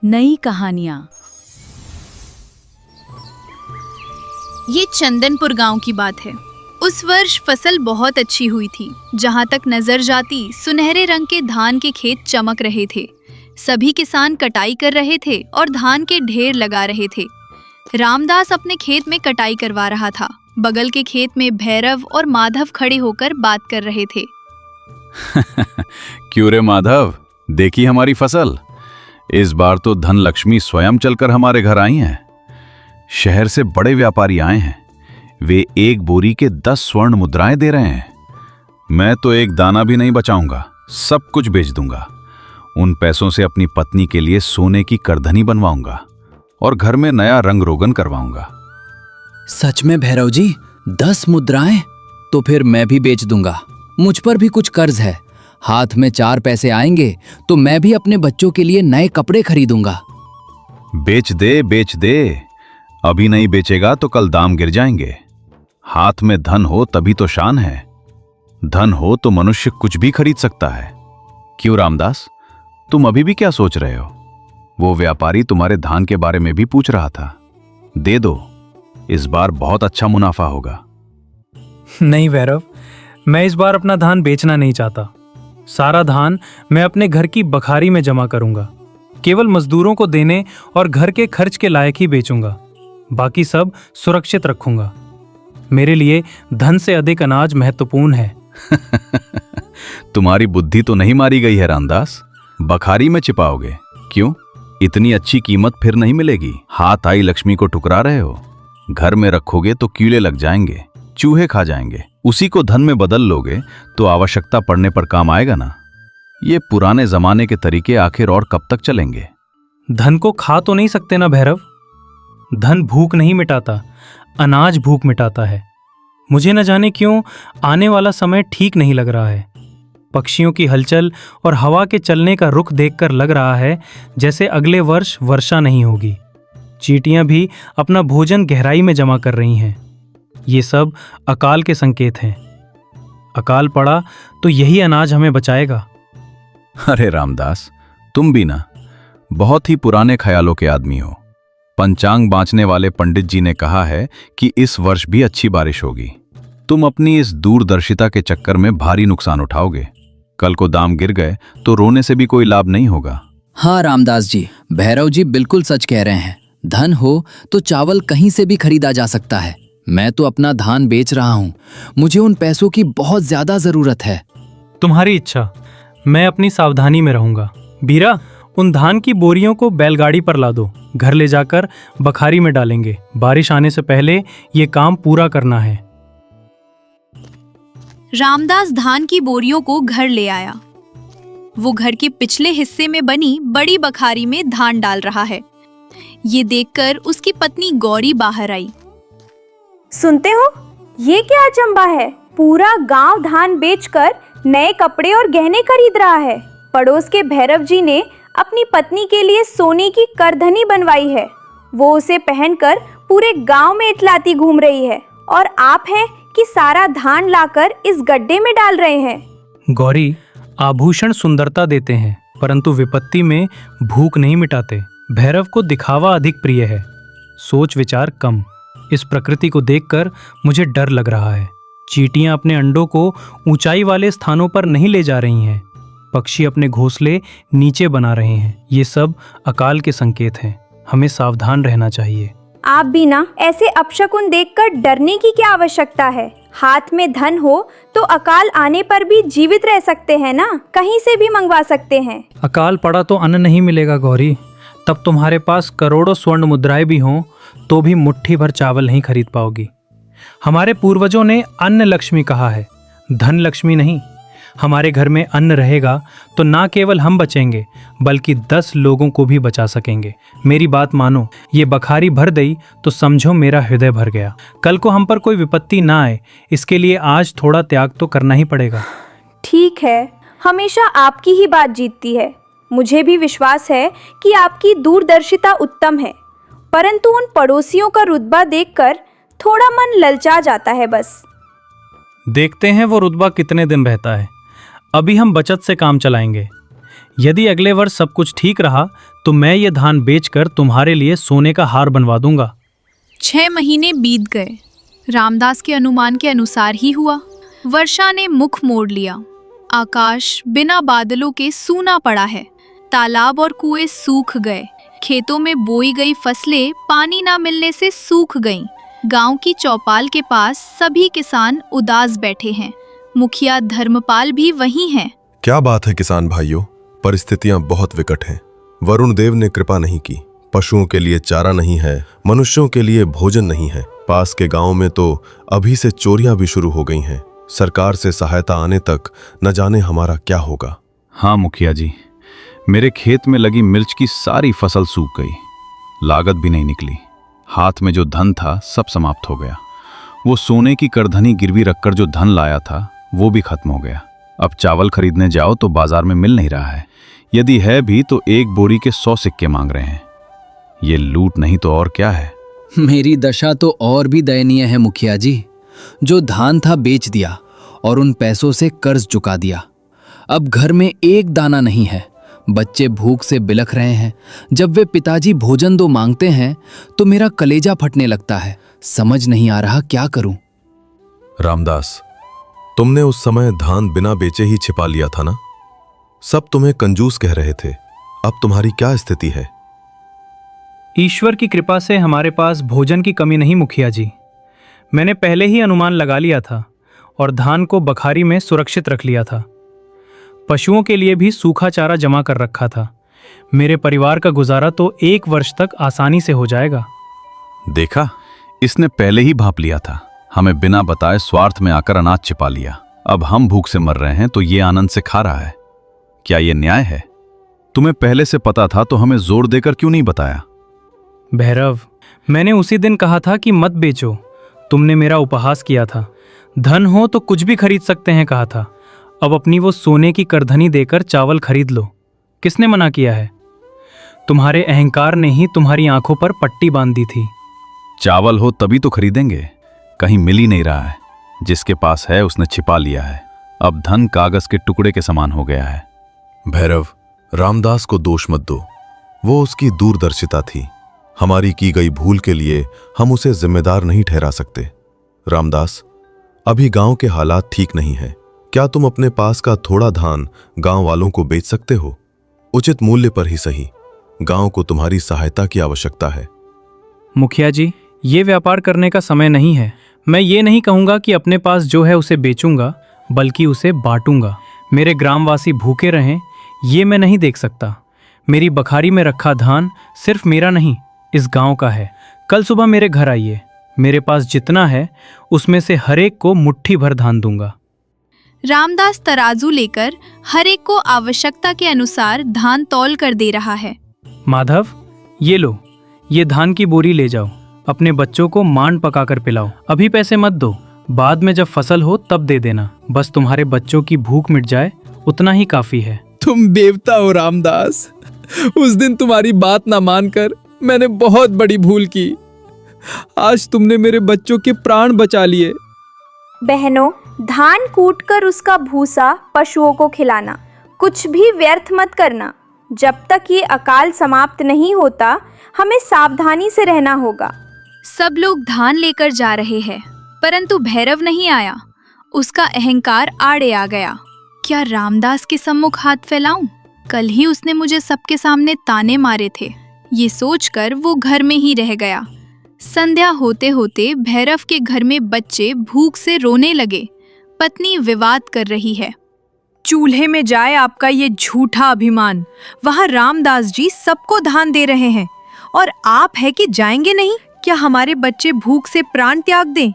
नई कहानियां। ये चंदनपुर गांव की बात है। उस वर्ष फसल बहुत अच्छी हुई थी। जहां तक नजर जाती सुनहरे रंग के धान के खेत चमक रहे थे। सभी किसान कटाई कर रहे थे और धान के ढेर लगा रहे थे। रामदास अपने खेत में कटाई करवा रहा था। बगल के खेत में भैरव और माधव खड़े होकर बात कर रहे थे। क्यों रे माधव, देखी हमारी फसल। इस बार तो धन लक्ष्मी स्वयं चलकर हमारे घर आई हैं। शहर से बड़े व्यापारी आए हैं। वे एक बोरी के 10 स्वर्ण मुद्राएं दे रहे हैं। मैं तो एक दाना भी नहीं बचाऊंगा, सब कुछ बेच दूंगा। उन पैसों से अपनी पत्नी के लिए सोने की करधनी बनवाऊंगा और घर में नया रंग रोगन करवाऊंगा। सच में भैरव जी, 10 मुद्राएं? तो फिर मैं भी बेच दूंगा। मुझ पर भी कुछ कर्ज है। हाथ में 4 पैसे आएंगे तो मैं भी अपने बच्चों के लिए नए कपड़े खरीदूंगा। बेच दे। अभी नहीं बेचेगा तो कल दाम गिर जाएंगे। हाथ में धन हो तभी तो शान है। धन हो तो मनुष्य कुछ भी खरीद सकता है। क्यों रामदास, तुम अभी भी क्या सोच रहे हो? वो व्यापारी तुम्हारे धान के बारे में भी पूछ रहा था। दे दो, इस बार बहुत अच्छा मुनाफा होगा। नहीं भैरव, मैं इस बार अपना धान बेचना नहीं चाहता। सारा धान मैं अपने घर की बखारी में जमा करूंगा। केवल मजदूरों को देने और घर के खर्च के लायक ही बेचूंगा। बाकी सब सुरक्षित रखूंगा। मेरे लिए धन से अधिक अनाज महत्वपूर्ण है। तुम्हारी बुद्धि तो नहीं मारी गई है रामदास। बखारी में छिपाओगे? क्यों? इतनी अच्छी कीमत फिर नहीं मिलेगी। हाथ आई लक्ष्मी को ठुकरा रहे हो। घर में रखोगे तो कीड़े लग जाएंगे, चूहे खा जाएंगे। उसी को धन में बदल लोगे तो आवश्यकता पड़ने पर काम आएगा ना। ये पुराने जमाने के तरीके आखिर और कब तक चलेंगे? धन को खा तो नहीं सकते ना भैरव। धन भूख नहीं मिटाता, अनाज भूख मिटाता है। मुझे न जाने क्यों आने वाला समय ठीक नहीं लग रहा है। पक्षियों की हलचल और हवा के चलने का रुख देखकर लग रहा है जैसे अगले वर्ष वर्षा नहीं होगी। चींटियां भी अपना भोजन गहराई में जमा कर रही हैं। ये सब अकाल के संकेत हैं। अकाल पड़ा तो यही अनाज हमें बचाएगा। अरे रामदास, तुम भी ना बहुत ही पुराने ख्यालों के आदमी हो। पंचांग बांचने वाले पंडित जी ने कहा है कि इस वर्ष भी अच्छी बारिश होगी। तुम अपनी इस दूरदर्शिता के चक्कर में भारी नुकसान उठाओगे। कल को दाम गिर गए तो रोने से भी कोई लाभ नहीं होगा। हाँ रामदास जी, भैरव जी बिल्कुल सच कह रहे हैं। धन हो तो चावल कहीं से भी खरीदा जा सकता है। मैं तो अपना धान बेच रहा हूँ। मुझे उन पैसों की बहुत ज्यादा जरूरत है। तुम्हारी इच्छा, मैं अपनी सावधानी में रहूंगा। बीरा, उन धान की बोरियों को बैलगाड़ी पर ला दो। घर ले जाकर बखारी में डालेंगे। बारिश आने से पहले ये काम पूरा करना है। रामदास धान की बोरियों को घर ले आया। वो घर के पिछले हिस्से में बनी बड़ी बखारी में धान डाल रहा है। ये देखकर उसकी पत्नी गौरी बाहर आई। सुनते हो, ये क्या अचंबा है? पूरा गांव धान बेचकर नए कपड़े और गहने खरीद रहा है। पड़ोस के भैरव जी ने अपनी पत्नी के लिए सोने की करधनी बनवाई है। वो उसे पहनकर पूरे गांव में इतलाती घूम रही है और आप हैं कि सारा धान लाकर इस गड्ढे में डाल रहे हैं। गौरी, आभूषण सुंदरता देते हैं परंतु विपत्ति में भूख नहीं मिटाते। भैरव को दिखावा अधिक प्रिय है, सोच विचार कम। इस प्रकृति को देखकर मुझे डर लग रहा है। चींटियां अपने अंडों को ऊंचाई वाले स्थानों पर नहीं ले जा रही हैं। पक्षी अपने घोंसले नीचे बना रहे हैं। ये सब अकाल के संकेत हैं। हमें सावधान रहना चाहिए। आप भी ना ऐसे अपशकुन देखकर डरने की क्या आवश्यकता है? हाथ में धन हो तो अकाल आने पर भी जीवित रह सकते हैं ना। कहीं से भी मंगवा सकते हैं। अकाल पड़ा तो अन्न नहीं मिलेगा गौरी। तब तुम्हारे पास करोड़ों स्वर्ण मुद्राएं भी हों तो भी मुट्ठी भर चावल नहीं खरीद पाओगी। हमारे पूर्वजों ने अन्न लक्ष्मी कहा है, धन लक्ष्मी नहीं। हमारे घर में अन्न रहेगा तो ना केवल हम बचेंगे बल्कि 10 लोगों को भी बचा सकेंगे। मेरी बात मानो, ये बखारी भर गई तो समझो मेरा हृदय भर गया। कल को हम पर कोई विपत्ति ना आए, इसके लिए आज थोड़ा त्याग तो करना ही पड़ेगा। ठीक है, हमेशा आपकी ही बात जीतती है। मुझे भी विश्वास है कि आपकी दूरदर्शिता उत्तम है, परंतु उन पड़ोसियों का रुतबा देखकर थोड़ा मन ललचा जाता है। बस देखते हैं वो रुतबा कितने दिन रहता है। अभी हम बचत से काम चलाएंगे। यदि अगले वर्ष सब कुछ ठीक रहा तो मैं ये धान बेचकर तुम्हारे लिए सोने का हार बनवा दूंगा। 6 महीने बीत गए। रामदास के अनुमान के अनुसार ही हुआ। वर्षा ने मुख मोड़ लिया। आकाश बिना बादलों के सूना पड़ा है। तालाब और कुएं सूख गए। खेतों में बोई गई फसलें पानी ना मिलने से सूख गईं। गांव की चौपाल के पास सभी किसान उदास बैठे हैं। मुखिया धर्मपाल भी वहीं हैं। क्या बात है किसान भाइयों, परिस्थितियां बहुत विकट हैं। वरुण देव ने कृपा नहीं की। पशुओं के लिए चारा नहीं है, मनुष्यों के लिए भोजन नहीं है। पास के गांव में तो अभी से चोरियां भी शुरू हो गई हैं। सरकार से सहायता आने तक न जाने हमारा क्या होगा। हाँ मुखिया जी, मेरे खेत में लगी मिर्च की सारी फसल सूख गई। लागत भी नहीं निकली। हाथ में जो धन था सब समाप्त हो गया। वो सोने की करधनी गिरवी रखकर जो धन लाया था वो भी खत्म हो गया। अब चावल खरीदने जाओ तो बाजार में मिल नहीं रहा है। यदि है भी तो 1 बोरी के 100 सिक्के मांग रहे हैं। ये लूट नहीं तो और क्या है। मेरी दशा तो और भी दयनीय है मुखिया जी। जो धान था बेच दिया और उन पैसों से कर्ज चुका दिया। अब घर में एक दाना नहीं है। बच्चे भूख से बिलख रहे हैं। जब वे पिताजी भोजन दो मांगते हैं तो मेरा कलेजा फटने लगता है। समझ नहीं आ रहा क्या करूं। रामदास, तुमने उस समय धान बिना बेचे ही छिपा लिया था ना? सब तुम्हें कंजूस कह रहे थे। अब तुम्हारी क्या स्थिति है? ईश्वर की कृपा से हमारे पास भोजन की कमी नहीं मुखिया जी। मैंने पहले ही अनुमान लगा लिया था और धान को बखारी में सुरक्षित रख लिया था। पशुओं के लिए भी सूखा चारा जमा कर रखा था। मेरे परिवार का गुजारा तो 1 वर्ष तक आसानी से हो जाएगा। देखा, इसने पहले ही भांप लिया था। हमें बिना बताए स्वार्थ में आकर अनाज छिपा लिया। अब हम भूख से मर रहे हैं तो ये आनंद से खा रहा है। क्या ये न्याय है? तुम्हें पहले से पता था तो हमें जोर देकर क्यों नहीं बताया? भैरव, मैंने उसी दिन कहा था कि मत बेचो। तुमने मेरा उपहास किया था। धन हो तो कुछ भी खरीद सकते हैं कहा था। अब अपनी वो सोने की करधनी देकर चावल खरीद लो। किसने मना किया है? तुम्हारे अहंकार ने ही तुम्हारी आंखों पर पट्टी बांध दी थी। चावल हो तभी तो खरीदेंगे। कहीं मिल ही नहीं रहा है। जिसके पास है उसने छिपा लिया है। अब धन कागज के टुकड़े के समान हो गया है। भैरव, रामदास को दोष मत दो। वो उसकी दूरदर्शिता थी। हमारी की गई भूल के लिए हम उसे जिम्मेदार नहीं ठहरा सकते। रामदास, अभी गांव के हालात ठीक नहीं है। क्या तुम अपने पास का थोड़ा धान गांव वालों को बेच सकते हो? उचित मूल्य पर ही सही। गांव को तुम्हारी सहायता की आवश्यकता है। मुखिया जी, ये व्यापार करने का समय नहीं है। मैं ये नहीं कहूँगा कि अपने पास जो है उसे बेचूंगा, बल्कि उसे बांटूंगा। मेरे ग्रामवासी भूखे रहें ये मैं नहीं देख सकता। मेरी बखारी में रखा धान सिर्फ मेरा नहीं, इस गांव का है। कल सुबह मेरे घर आइए। मेरे पास जितना है उसमें से हर एक को मुट्ठी भर धान दूंगा। रामदास तराजू लेकर हर एक को आवश्यकता के अनुसार धान तौल कर दे रहा है। माधव, ये लो, ये धान की बोरी ले जाओ। अपने बच्चों को मांड पकाकर पिलाओ। अभी पैसे मत दो, बाद में जब फसल हो तब दे देना। बस तुम्हारे बच्चों की भूख मिट जाए उतना ही काफी है। तुम देवता हो रामदास। उस दिन तुम्हारी बात ना मानकर मैंने बहुत बड़ी भूल की। आज तुमने मेरे बच्चों के प्राण बचा लिए। बहनों, धान कूटकर उसका भूसा पशुओं को खिलाना। कुछ भी व्यर्थ मत करना। जब तक ये अकाल समाप्त नहीं होता हमें सावधानी से रहना होगा। सब लोग धान लेकर जा रहे हैं, परंतु भैरव नहीं आया। उसका अहंकार आड़े आ गया। क्या रामदास के सम्मुख हाथ फैलाऊं? कल ही उसने मुझे सबके सामने ताने मारे थे। ये सोचकर वो घर में ही रह गया। संध्या होते होते भैरव के घर में बच्चे भूख से रोने लगे। पत्नी विवाद कर रही है। चूल्हे में जाए आपका ये झूठा अभिमान। वहाँ रामदास जी सबको धान दे रहे हैं और आप है कि जाएंगे नहीं? क्या हमारे बच्चे भूख से प्राण त्याग दें?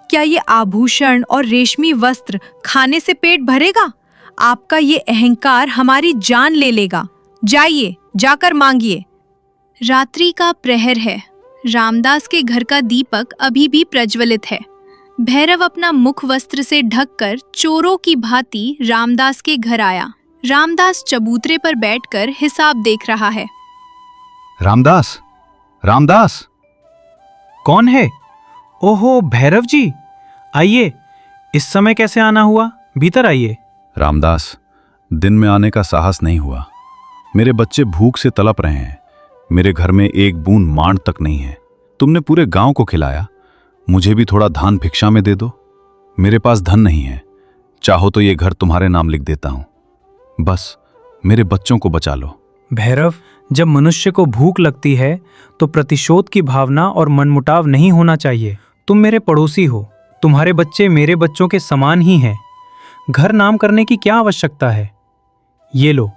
क्या ये आभूषण और रेशमी वस्त्र खाने से पेट भरेगा? आपका ये अहंकार हमारी जान ले लेगा। जाइए, जाकर मांगिए। रात्रि का प्रहर है। रामदास के घर का दीपक अभी भी प्रज्वलित है। भैरव अपना मुख वस्त्र से ढककर चोरों की भांति रामदास के घर आया। रामदास चबूतरे पर बैठकर हिसाब देख रहा है। रामदास, रामदास! कौन है? ओहो, भैरव जी, आइए। इस समय कैसे आना हुआ? भीतर आइए। रामदास, दिन में आने का साहस नहीं हुआ। मेरे बच्चे भूख से तड़प रहे हैं। मेरे घर में एक बूंद मांड तक नहीं है। तुमने पूरे गांव को खिलाया, मुझे भी थोड़ा धान भिक्षा में दे दो। मेरे पास धन नहीं है, चाहो तो ये घर तुम्हारे नाम लिख देता हूं। बस मेरे बच्चों को बचा लो। भैरव, जब मनुष्य को भूख लगती है तो प्रतिशोध की भावना और मनमुटाव नहीं होना चाहिए। तुम मेरे पड़ोसी हो, तुम्हारे बच्चे मेरे बच्चों के समान ही हैं। घर नाम करने की क्या आवश्यकता है? ये लो,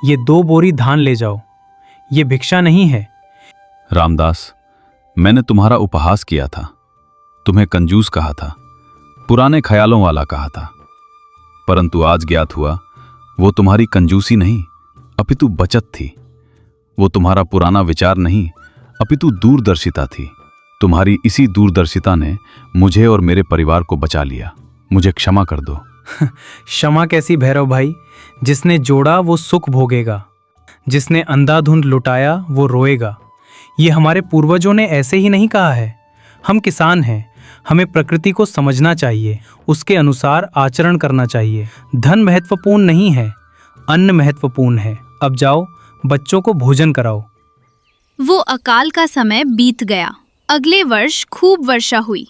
ये 2 बोरी धान ले जाओ, ये भिक्षा नहीं है। रामदास, मैंने तुम्हारा उपहास किया था, तुम्हें कंजूस कहा था, पुराने ख्यालों वाला कहा था, परंतु आज ज्ञात हुआ वो तुम्हारी कंजूसी नहीं अपितु बचत थी। वो तुम्हारा पुराना विचार नहीं अपितु दूरदर्शिता थी। तुम्हारी इसी दूरदर्शिता ने मुझे और मेरे परिवार को बचा लिया। मुझे क्षमा कर दो। क्षमा कैसी भैरव भाई? जिसने जोड़ा वो सुख भोगेगा, जिसने अंधाधुंध लुटाया वो रोएगा। ये हमारे पूर्वजों ने ऐसे ही नहीं कहा है। हम किसान हैं, हमें प्रकृति को समझना चाहिए, उसके अनुसार आचरण करना चाहिए। धन महत्वपूर्ण नहीं है, अन्न महत्वपूर्ण है। अब जाओ, बच्चों को भोजन कराओ। वो अकाल का समय बीत गया। अगले वर्ष खूब वर्षा हुई।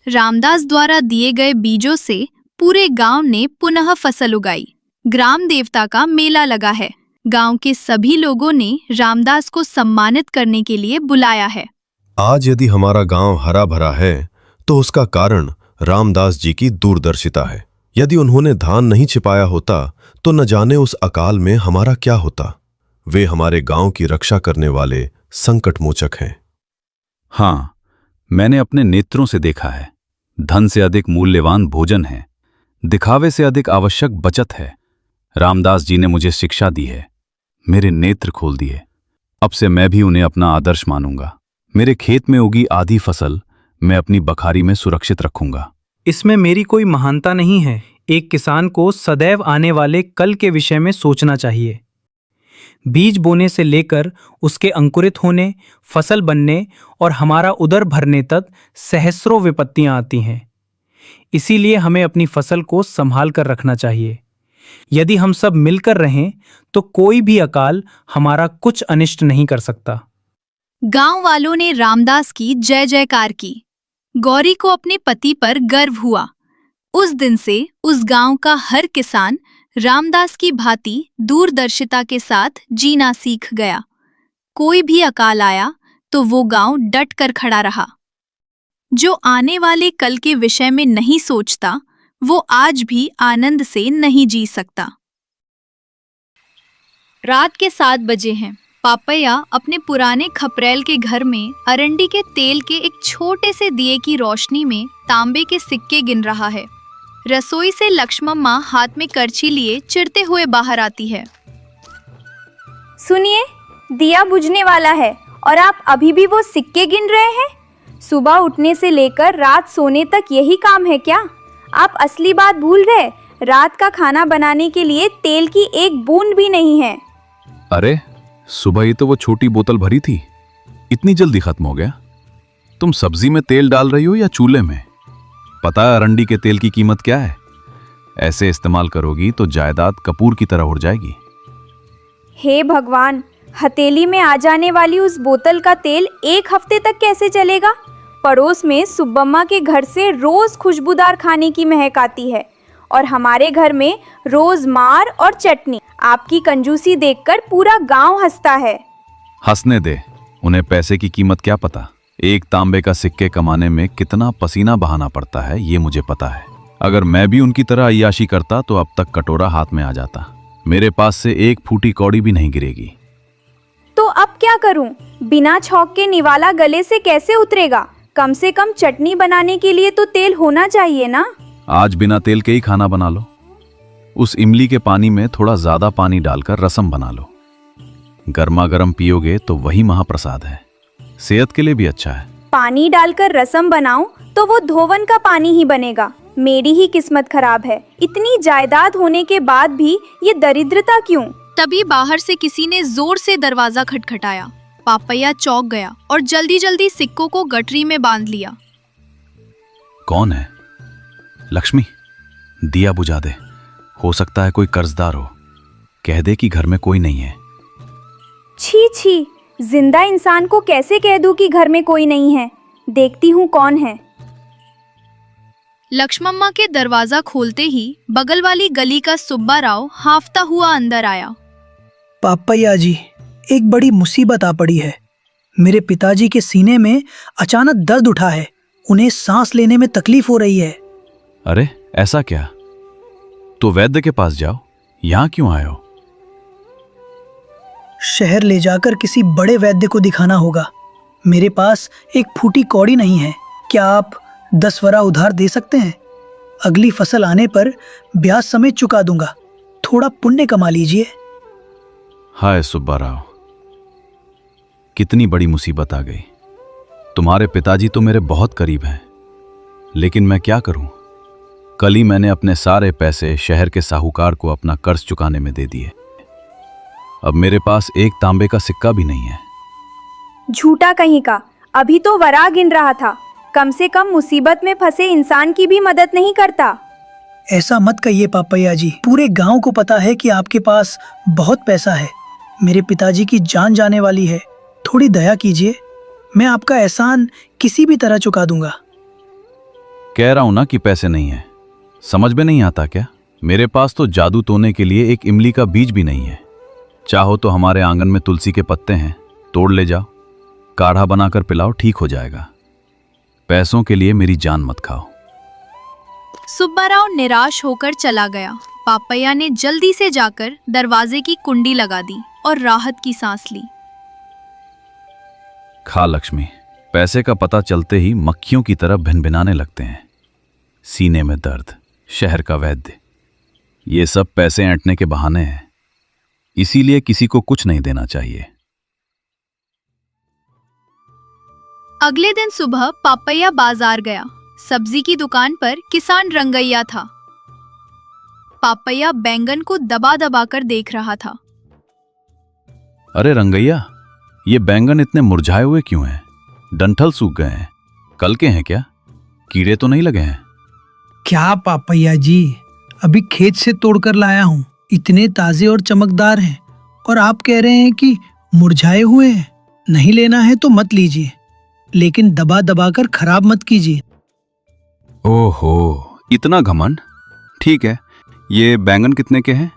रामदास द्वारा दिए गए बीजों से पूरे गांव ने पुनः फसल उगाई। ग्राम देवता का मेला लगा है। गांव के सभी लोगों ने रामदास को सम्मानित करने के लिए बुलाया है। आज यदि हमारा गांव हरा भरा है तो उसका कारण रामदास जी की दूरदर्शिता है। यदि उन्होंने धान नहीं छिपाया होता तो न जाने उस अकाल में हमारा क्या होता। वे हमारे गांव की रक्षा करने वाले संकट मोचक हैं। हां, मैंने अपने नेत्रों से देखा है। धन से अधिक मूल्यवान भोजन है, दिखावे से अधिक आवश्यक बचत है। रामदास जी ने मुझे शिक्षा दी है, मेरे नेत्र खोल दिए। अब से मैं भी उन्हें अपना आदर्श मानूंगा। मेरे खेत में उगी आधी फसल मैं अपनी बखारी में सुरक्षित रखूंगा। इसमें मेरी कोई महानता नहीं है। एक किसान को सदैव आने वाले कल के विषय में सोचना चाहिए। बीज बोने से लेकर उसके अंकुरित होने, फसल बनने और हमारा उदर भरने तक सहस्रों विपत्तियां आती हैं। इसीलिए हमें अपनी फसल को संभाल कर रखना चाहिए। यदि हम सब मिलकर रहें तो कोई भी अकाल हमारा कुछ अनिष्ट नहीं कर सकता। गांव वालों ने रामदास की जय जयकार की। गौरी को अपने पति पर गर्व हुआ। उस दिन से उस गांव का हर किसान रामदास की भांति दूरदर्शिता के साथ जीना सीख गया। कोई भी अकाल आया तो वो गांव डट कर खड़ा रहा। जो आने वाले कल के विषय में नहीं सोचता वो आज भी आनंद से नहीं जी सकता। रात के 7 बजे हैं। पापैया अपने पुराने खपरेल के घर में अरंडी के तेल के एक छोटे से दिए की रोशनी में तांबे के सिक्के गिन रहा है। रसोई से लक्ष्मम्मा हाथ में करछी लिए चिरते हुए बाहर आती है। सुनिए, दिया बुझने वाला है और आप अभी भी वो सिक्के गिन रहे हैं? सुबह उठने से लेकर रात सोने तक यही काम है क्या? आप असली बात भूल गए। रात का खाना बनाने के लिए तेल की एक बूंद भी नहीं है। अरे, सुबह ही तो वो छोटी बोतल भरी थी, इतनी जल्दी खत्म हो गया। तुम सब्जी में तेल डाल रही हो या चूल्हे में? पता है अरंडी के तेल की कीमत क्या है? ऐसे इस्तेमाल करोगी तो जायदाद कपूर की तरह उड़ जाएगी। हे भगवान, हथेली में आ जाने वाली उस बोतल का तेल 1 हफ्ते तक कैसे चलेगा? पड़ोस में सुब्बम्मा के घर से रोज खुशबूदार खाने की महक आती है और हमारे घर में रोज मार और चटनी। आपकी कंजूसी देखकर पूरा गांव हंसता है। हंसने दे, उन्हें पैसे की कीमत क्या पता। एक तांबे का सिक्के कमाने में कितना पसीना बहाना पड़ता है ये मुझे पता है। अगर मैं भी उनकी तरह अय्याशी करता तो अब तक कटोरा हाथ में आ जाता। मेरे पास से एक फूटी कौड़ी भी नहीं गिरेगी। तो अब क्या करूं? बिना छौंक के निवाला गले से कैसे उतरेगा? कम से कम चटनी बनाने के लिए तो तेल होना चाहिए ना। आज बिना तेल के ही खाना बना लो। उस इमली के पानी में थोड़ा ज्यादा पानी डालकर रसम बना लो। गर्मा गर्म पियोगे तो वही महाप्रसाद है, सेहत के लिए भी अच्छा है। पानी डालकर रसम बनाऊं तो वो धोवन का पानी ही बनेगा। मेरी ही किस्मत खराब है। इतनी जायदाद होने के बाद भी ये दरिद्रता क्यों? तभी बाहर से किसी ने जोर से दरवाजा खटखटाया। पापैया चौंक गया और जल्दी जल्दी सिक्कों को गठरी में बांध लिया। कौन है? लक्ष्मी, दिया बुझा दे। हो सकता है कोई कर्जदार हो। कह दे कि घर में कोई नहीं है। छी छी, जिंदा इंसान को कैसे कह दूं कि घर में कोई नहीं है। देखती हूँ कौन है। लक्ष्मम्मा के दरवाजा खोलते ही बगल वाली गली का सुब्बा राव हांफता हुआ अंदर आया। पापैया जी, एक बड़ी मुसीबत आ पड़ी है। मेरे पिताजी के सीने में अचानक दर्द उठा है। उन्हें सांस लेने में तकलीफ हो रही है। अरे ऐसा क्या? तो वैद्य के पास जाओ, यहाँ क्यों आए हो? शहर ले जाकर किसी बड़े वैद्य को दिखाना होगा। मेरे पास एक फूटी कौड़ी नहीं है। क्या आप 10 वरा उधार दे सकते हैं? अगली फसल आने पर ब्याज समेत चुका दूंगा। थोड़ा पुण्य कमा लीजिए। हाय सुब्बा राव, कितनी बड़ी मुसीबत आ गई। तुम्हारे पिताजी तो मेरे बहुत करीब हैं, लेकिन मैं क्या करूं? कल ही मैंने अपने सारे पैसे शहर के साहूकार को अपना कर्ज चुकाने में दे दिए। अब मेरे पास एक तांबे का सिक्का भी नहीं है। झूठा कहीं का, अभी तो वरा गिन रहा था। कम से कम मुसीबत में फंसे इंसान की भी मदद नहीं करता। ऐसा मत कहिए पापैया जी। पूरे गांव को पता है कि आपके पास बहुत पैसा है। मेरे पिताजी की जान जाने वाली है। थोड़ी दया कीजिए, मैं आपका एहसान किसी भी तरह चुका दूंगा। कह रहा हूं ना कि पैसे नहीं है। समझ में नहीं आता क्या? मेरे पास तो जादू टोने के लिए एक इमली का बीज भी नहीं है। चाहो तो हमारे आंगन में तुलसी के पत्ते हैं, तोड़ ले जाओ, काढ़ा बनाकर पिलाओ, ठीक हो जाएगा। पैसों के लिए मेरी जान मत खाओ। सुब्बा राव निराश होकर चला गया। पापैया ने जल्दी से जाकर दरवाजे की कुंडी लगा दी और राहत की सांस ली। खा लक्ष्मी, पैसे का पता चलते ही मक्खियों की तरह भिनभिनाने लगते हैं। सीने में दर्द, शहर का वैद्य, ये सब पैसे ऐंठने के बहाने हैं। इसीलिए किसी को कुछ नहीं देना चाहिए। अगले दिन सुबह पापैया बाजार गया। सब्जी की दुकान पर किसान रंगैया था। पापैया बैंगन को दबा दबा कर देख रहा था। अरे रंगैया, ये बैंगन इतने मुरझाए हुए क्यों हैं? डंठल सूख गए हैं। कल के हैं क्या? कीड़े तो नहीं लगे हैं? क्या पापैया जी, अभी खेत से तोड़कर लाया हूँ। इतने ताजे और चमकदार हैं और आप कह रहे हैं कि मुरझाए हुए हैं। नहीं लेना है तो मत लीजिए, लेकिन दबा दबा कर खराब मत कीजिए। ओहो, इतना घमंड। ठीक है, ये बैंगन कितने के हैं?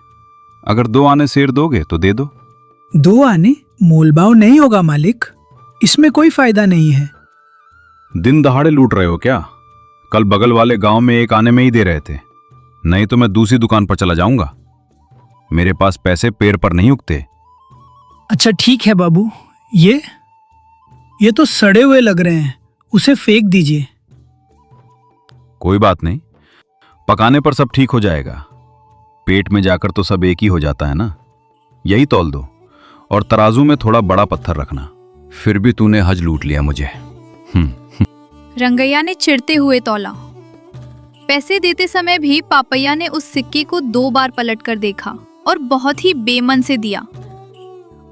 अगर 2 आने सेर दोगे तो दे दो। 2 आने मोलभाव नहीं होगा मालिक, इसमें कोई फायदा नहीं है। दिन दहाड़े लूट रहे हो क्या? कल बगल वाले गांव में 1 आने में ही दे रहे थे। नहीं तो मैं दूसरी दुकान पर चला जाऊंगा। मेरे पास पैसे पेड़ पर नहीं उगते। अच्छा ठीक है बाबू, ये तो सड़े हुए लग रहे हैं, उसे फेंक दीजिए। कोई बात नहीं, पकाने पर सब ठीक हो जाएगा। पेट में जाकर तो सब एक ही हो जाता है ना। यही तौल दो और तराजू में थोड़ा बड़ा पत्थर रखना। फिर भी तूने हज लूट लिया मुझे। रंगैया ने चिढ़ते हुए तौला। पैसे देते समय भी पापैया ने उस सिक्के को 2 बार पलट कर देखा और बहुत ही बेमन से दिया।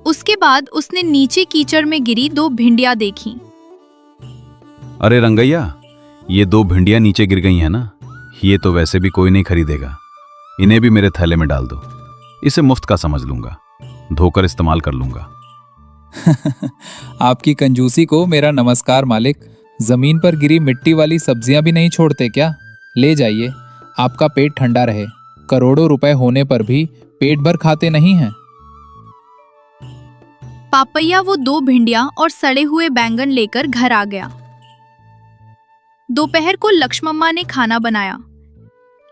उसके बाद उसने नीचे कीचड़ में गिरी 2 भिंडियां देखी। अरे रंगैया, ये 2 भिंडियां नीचे गिर गई हैं ना। ये तो वैसे भी कोई नहीं खरीदेगा। इन्हें भी मेरे थैले में डाल दो। इसे मुफ्त का समझ लूंगा, धोकर इस्तेमाल कर लूंगा। आपकी कंजूसी को मेरा नमस्कार मालिक। जमीन पर गिरी मिट्टी वाली सब्जियां भी नहीं छोड़ते क्या? ले जाइए, आपका पेट ठंडा रहे। करोड़ों रुपए होने पर भी पेट भर खाते नहीं हैं। पापैया वो 2 भिंडियां और सड़े हुए बैंगन लेकर घर आ गया। दोपहर को लक्ष्मम्मा ने खाना बनाया,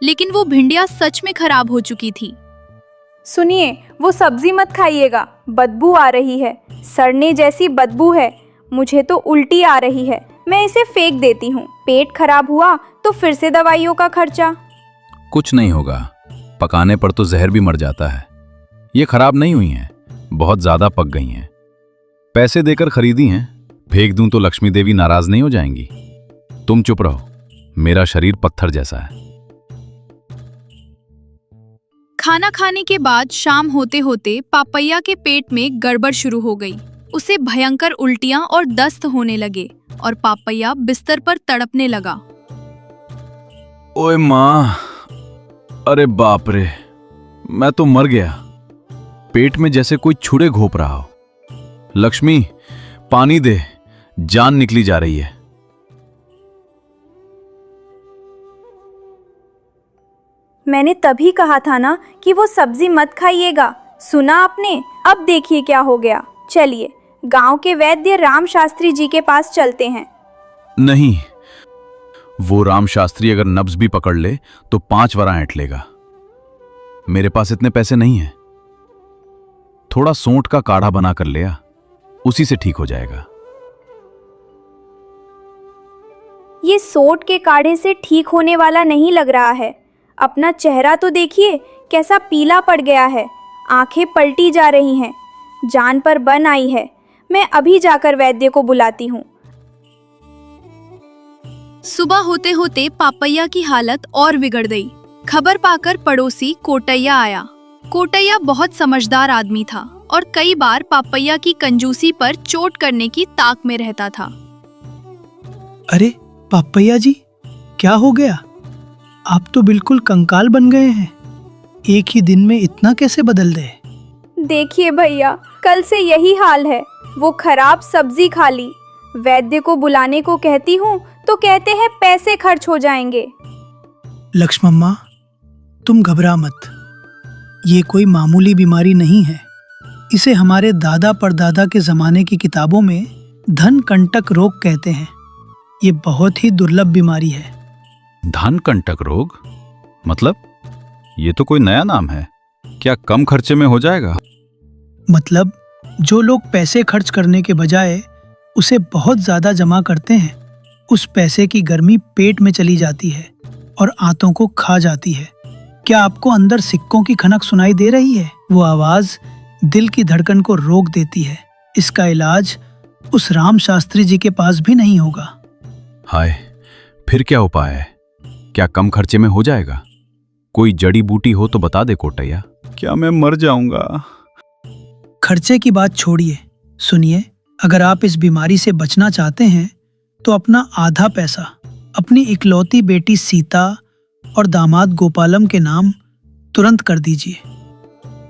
लेकिन वो भिंडियां सच में खराब हो चुकी थी। सुनिए, वो सब्जी मत खाइएगा, बदबू आ रही है। सड़ने जैसी बदबू है। मुझे तो उल्टी आ रही है। मैं इसे फेंक देती हूँ। पेट खराब हुआ तो फिर से दवाइयों का खर्चा। कुछ नहीं होगा, पकाने पर तो जहर भी मर जाता है। ये खराब नहीं हुई हैं, बहुत ज्यादा पक गई हैं। पैसे देकर खरीदी हैं, फेंक दूं तो लक्ष्मी देवी नाराज नहीं हो जाएंगी। तुम चुप रहो, मेरा शरीर पत्थर जैसा है। खाना खाने के बाद शाम होते होते पापैया के पेट में गड़बड़ शुरू हो गई। उसे भयंकर उल्टियां और दस्त होने लगे और पापैया बिस्तर पर तड़पने लगा। ओए माँ, अरे बाप रे, मैं तो मर गया। पेट में जैसे कोई छुरे घोंप रहा हो। लक्ष्मी, पानी दे, जान निकली जा रही है। मैंने तभी कहा था ना कि वो सब्जी मत खाइएगा। सुना आपने? अब देखिए क्या हो गया। चलिए गांव के वैद्य राम शास्त्री जी के पास चलते हैं। नहीं, वो राम शास्त्री अगर नब्ज भी पकड़ ले तो 5 वरा ऐंठ लेगा। मेरे पास इतने पैसे नहीं हैं। थोड़ा सोंठ का काढ़ा बना कर ले आ, उसी से ठीक हो जाएगा। ये सोंठ के काढ़े से ठीक होने वाला नहीं लग रहा है। अपना चेहरा तो देखिए कैसा पीला पड़ गया है, आंखें पलटी जा रही हैं, जान पर बन आई है। मैं अभी जाकर वैद्य को बुलाती हूँ। सुबह होते होते पापैया की हालत और बिगड़ गई। खबर पाकर पड़ोसी कोटैया आया। कोटैया बहुत समझदार आदमी था और कई बार पापैया की कंजूसी पर चोट करने की ताक में रहता था। अरे पापैया जी, क्या हो गया? आप तो बिल्कुल कंकाल बन गए हैं। एक ही दिन में इतना कैसे बदल गए? देखिए भैया, कल से यही हाल है। वो खराब सब्जी खा ली। वैद्य को बुलाने को कहती हूँ तो कहते हैं पैसे खर्च हो जाएंगे। लक्ष्मम्मा, तुम घबरा मत। ये कोई मामूली बीमारी नहीं है। इसे हमारे दादा परदादा के जमाने की किताबों में धन कंटक रोग कहते हैं। ये बहुत ही दुर्लभ बीमारी है। धन कंटक रोग मतलब? ये तो कोई नया नाम है। क्या कम खर्चे में हो जाएगा? मतलब जो लोग पैसे खर्च करने के बजाय उसे बहुत ज्यादा जमा करते हैं, उस पैसे की गर्मी पेट में चली जाती है और आंतों को खा जाती है। क्या आपको अंदर सिक्कों की खनक सुनाई दे रही है? वो आवाज दिल की धड़कन को रोक देती है। इसका इलाज उस राम शास्त्री जी के पास भी नहीं होगा। हाय, फिर क्या उपाय है? क्या कम खर्चे में हो जाएगा? कोई जड़ी बूटी हो तो बता दे कोटैया। क्या मैं मर जाऊंगा? खर्चे की बात छोड़िए, सुनिए। अगर आप इस बीमारी से बचना चाहते हैं तो अपना आधा पैसा अपनी इकलौती बेटी सीता और दामाद गोपालम के नाम तुरंत कर दीजिए।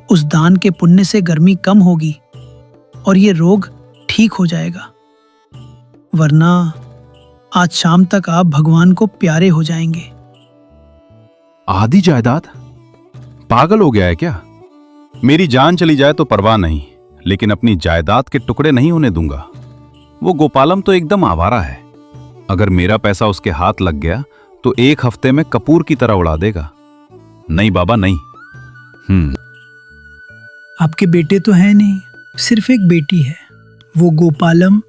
उस दान के पुण्य से गर्मी कम होगी और ये रोग ठीक हो जाएगा। वरना आज शाम तक आप भगवान को प्यारे हो जाएंगे। आधी जायदाद? पागल हो गया है क्या? मेरी जान चली जाए तो परवाह नहीं, लेकिन अपनी जायदाद के टुकड़े नहीं होने दूंगा। वो गोपालम तो एकदम आवारा है। अगर मेरा पैसा उसके हाथ लग गया तो 1 हफ्ते में कपूर की तरह उड़ा देगा। नहीं बाबा, नहीं। आपके बेटे तो हैं नहीं, सिर्फ एक बेटी है। वो गोपालम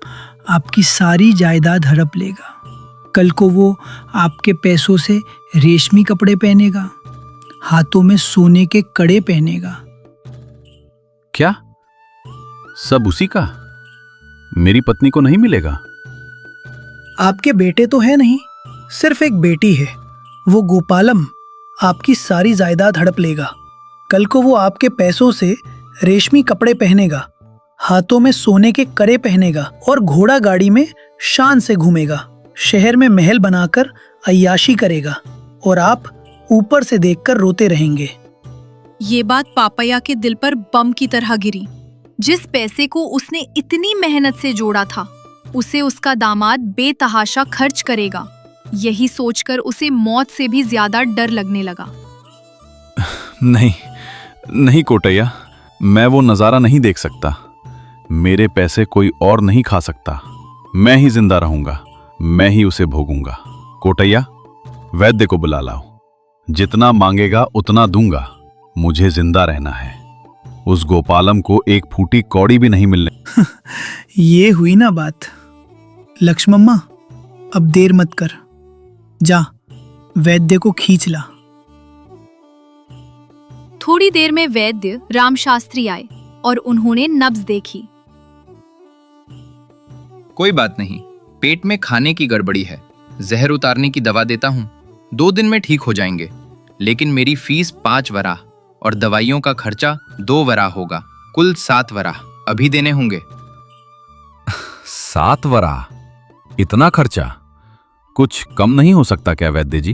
आपकी सारी जायदाद हड़प लेगा। कल को वो आपके पैसों से रेशमी कपड़े पहनेगा, हाथों में सोने के कड़े पहनेगा। क्या सब उसी का? मेरी पत्नी को नहीं मिलेगा? आपके बेटे तो है नहीं, सिर्फ एक बेटी है। वो गोपालम आपकी सारी जायदाद हड़प लेगा। कल को वो आपके पैसों से रेशमी कपड़े पहनेगा, हाथों में सोने के कड़े पहनेगा और घोड़ा गाड़ी में शान से घूमेगा। शहर में महल बनाकर अय्याशी करेगा और आप ऊपर से देखकर रोते रहेंगे। ये बात पापैया के दिल पर बम की तरह गिरी। जिस पैसे को उसने इतनी मेहनत से जोड़ा था, उसे उसका दामाद बेतहाशा खर्च करेगा। यही सोचकर उसे मौत से भी ज्यादा डर लगने लगा। नहीं नहीं कोटैया, मैं वो नजारा नहीं देख सकता। मेरे पैसे कोई और नहीं खा सकता। मैं ही जिंदा रहूंगा, मैं ही उसे भोगूंगा। कोटैया, वैद्य को बुला लाओ। जितना मांगेगा उतना दूंगा। मुझे जिंदा रहना है। उस गोपालम को एक फूटी कौड़ी भी नहीं मिलने। ये हुई ना बात। लक्ष्मम्मा, अब देर मत कर, जा वैद्य को खींच ला। थोड़ी देर में वैद्य राम शास्त्री आए और उन्होंने नब्ज देखी। कोई बात नहीं, पेट में खाने की गड़बड़ी है। जहर उतारने की दवा देता हूँ, 2 दिन में ठीक हो जाएंगे। लेकिन मेरी फीस 5 वरा और दवाइयों का खर्चा 2 वरा होगा। कुल 7 वरा अभी देने होंगे। 7 वरा? इतना खर्चा? कुछ कम नहीं हो सकता क्या वैद्य जी?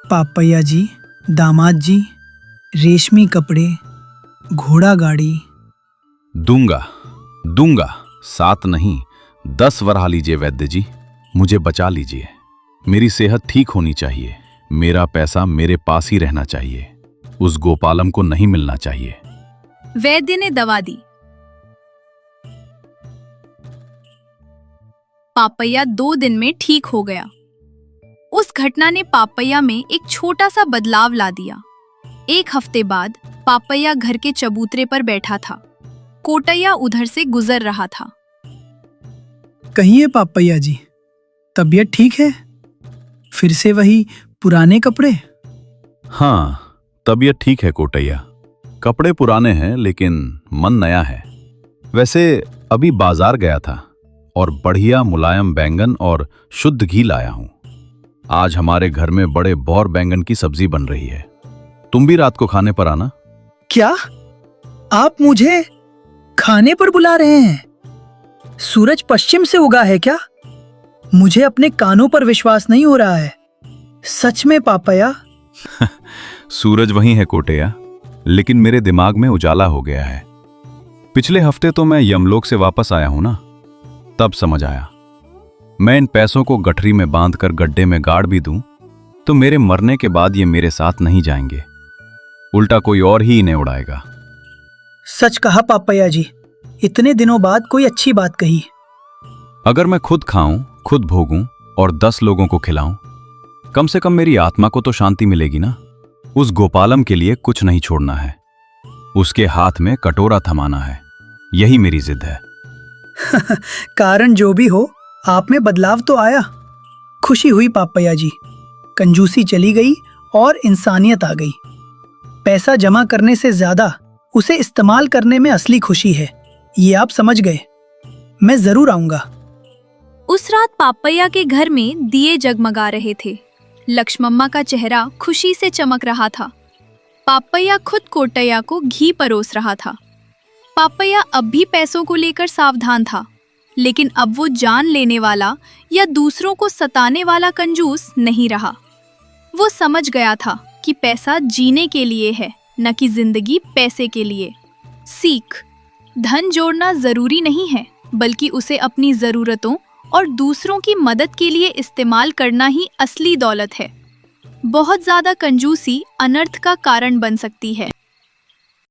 पापैया जी, दामाद जी, रेशमी कपड़े, घोड़ा गाड़ी, दूंगा दूंगा, 7 नहीं 10 वरहा लीजिए वैद्य जी, मुझे बचा लीजिए। मेरी सेहत ठीक होनी चाहिए, मेरा पैसा मेरे पास ही रहना चाहिए, उस गोपालम को नहीं मिलना चाहिए। वैद्य ने दवा दी। पापैया 2 दिन में ठीक हो गया। उस घटना ने पापैया में एक छोटा सा बदलाव ला दिया। 1 हफ्ते बाद पापैया घर के चबूतरे पर बैठा था। कोटैया उधर से गुजर रहा था। कहिए पापैया जी, तबीयत ठीक है? फिर से वही पुराने कपड़े? हाँ, तबीयत ठीक है कोटैया, कपड़े पुराने हैं लेकिन मन नया है। वैसे अभी बाजार गया था और बढ़िया मुलायम बैंगन और शुद्ध घी लाया हूं। आज हमारे घर में बड़े बौर बैंगन की सब्जी बन रही है, तुम भी रात को खाने पर आना। क्या आप मुझे खाने पर बुला रहे हैं? सूरज पश्चिम से उगा है क्या? मुझे अपने कानों पर विश्वास नहीं हो रहा है। सच में पापैया? सूरज वही है कोटैया, लेकिन मेरे दिमाग में उजाला हो गया है। पिछले हफ्ते तो मैं यमलोक से वापस आया हूं ना, तब समझ आया। मैं इन पैसों को गठरी में बांधकर गड्ढे में गाड़ भी दूं तो मेरे मरने के बाद ये मेरे साथ नहीं जाएंगे, उल्टा कोई और ही इन्हें उड़ाएगा। सच कहा पापैया जी, इतने दिनों बाद कोई अच्छी बात कही। अगर मैं खुद खाऊं, खुद भोगूं और 10 लोगों को खिलाऊं, कम से कम मेरी आत्मा को तो शांति मिलेगी ना। उस गोपालम के लिए कुछ नहीं छोड़ना है, उसके हाथ में कटोरा थमाना है, यही मेरी जिद है। कारण जो भी हो, आप में बदलाव तो आया। खुशी हुई पापैया जी, कंजूसी चली गई और इंसानियत आ गई। पैसा जमा करने से ज्यादा उसे इस्तेमाल करने में असली खुशी है, ये आप समझ गए। मैं जरूर आऊंगा। उस रात पापैया के घर में दिए जगमगा रहे थे। लक्ष्मम्मा का चेहरा खुशी से चमक रहा था। पापैया खुद कोटैया को घी परोस रहा था। पापैया अब भी पैसों को लेकर सावधान था, लेकिन अब वो जान लेने वाला या दूसरों को सताने वाला कंजूस नहीं रहा। वो समझ गया था कि पैसा जीने के लिए है, न कि जिंदगी पैसे के लिए। सीख: धन जोड़ना जरूरी नहीं है, बल्कि उसे अपनी जरूरतों और दूसरों की मदद के लिए इस्तेमाल करना ही असली दौलत है। बहुत ज्यादा कंजूसी अनर्थ का कारण बन सकती है।